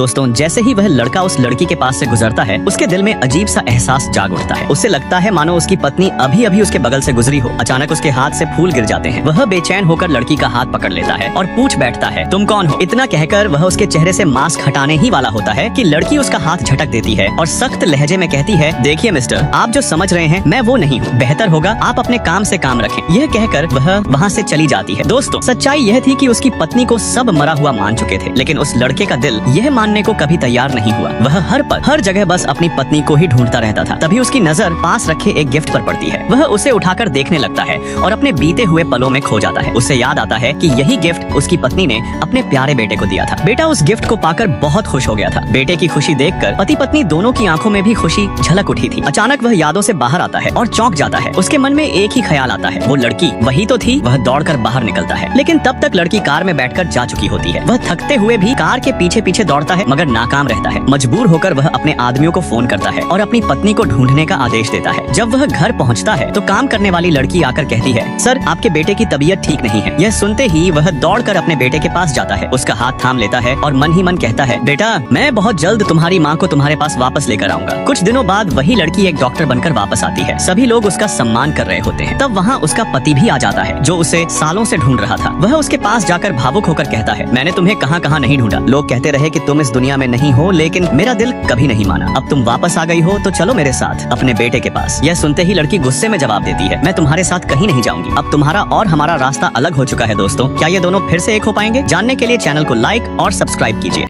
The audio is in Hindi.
दोस्तों जैसे ही वह लड़का उस लड़की के पास से गुजरता है, उसके दिल में अजीब सा एहसास जाग उठता है। उसे लगता है मानो उसकी पत्नी अभी अभी उसके बगल से गुजरी हो। अचानक उसके हाथ से फूल गिर जाते हैं। वह बेचैन होकर लड़की का हाथ पकड़ लेता है और पूछ बैठता है, तुम कौन हो? इतना कहकर वह उसके चेहरे से मास्क हटाने ही वाला होता है कि लड़की उसका हाथ झटक देती है और सख्त लहजे में कहती है, देखिए मिस्टर, आप जो समझ रहे हैं मैं वो नहीं हूँ। बेहतर होगा आप अपने काम से काम रखें। यह कहकर वह वहाँ से चली जाती है। दोस्तों सच्चाई यह थी कि उसकी पत्नी को सब मरा हुआ मान चुके थे, लेकिन उस लड़के का दिल यह मानने को कभी तैयार नहीं हुआ। वह हर पल हर जगह बस अपनी पत्नी को ही ढूंढता रहता था। तभी उसकी नजर पास रखे एक गिफ्ट पर पड़ती है। वह उसे उठाकर देखने लगता है और अपने बीते हुए पलों में खो जाता है। उसे याद आता है कि यही गिफ्ट उसकी पत्नी ने अपने प्यारे बेटे को दिया था। बेटा उस गिफ्ट को पाकर बहुत खुश हो गया था। बेटे की खुशी देखकर पति पत्नी दोनों की आंखों में भी खुशी झलक उठी थी। अचानक वह यादों से बाहर आता है और चौंक जाता है। उसके मन में एक ही ख्याल आता है, वो लड़की वही तो थी। वह दौड़कर बाहर निकलता है, लेकिन तब तक लड़की कार में बैठकर जा चुकी होती है। वह थकते हुए भी कार के पीछे पीछे दौड़ता है, मगर नाकाम रहता है। मजबूर होकर वह अपने आदमियों को फोन करता है और अपनी पत्नी को ढूंढने का आदेश देता है। जब वह घर पहुंचता है तो काम करने वाली लड़की आकर कहती है, सर आपके बेटे की तबीयत ठीक नहीं है। यह सुनते ही वह दौड़कर अपने बेटे के पास जाता है, उसका हाथ थाम लेता है और मन ही मन कहता है, बेटा मैं बहुत जल्द तुम्हारी माँ को तुम्हारे पास वापस लेकर आऊंगा। कुछ दिनों बाद वही लड़की एक डॉक्टर बनकर वापस आती है। सभी लोग उसका सम्मान कर रहे होते हैं। तब वहाँ उसका पति भी आ जाता है, जो उसे सालों से ढूंढ रहा था। वह उसके पास जाकर भावुक होकर कहता है, मैंने तुम्हें कहाँ कहाँ नहीं ढूंढा। लोग कहते रहे कि तुम इस दुनिया में नहीं हो, लेकिन मेरा दिल कभी नहीं माना। अब तुम वापस आ गई हो तो चलो मेरे साथ अपने बेटे के पास। यह सुनते ही लड़की गुस्से में जवाब देती है, मैं तुम्हारे साथ कहीं नहीं जाऊंगी। अब तुम्हारा और हमारा रास्ता अलग हो चुका है। दोस्तों क्या ये दोनों फिर से एक हो पाएंगे? जानने के लिए चैनल को लाइक और सब्सक्राइब कीजिए।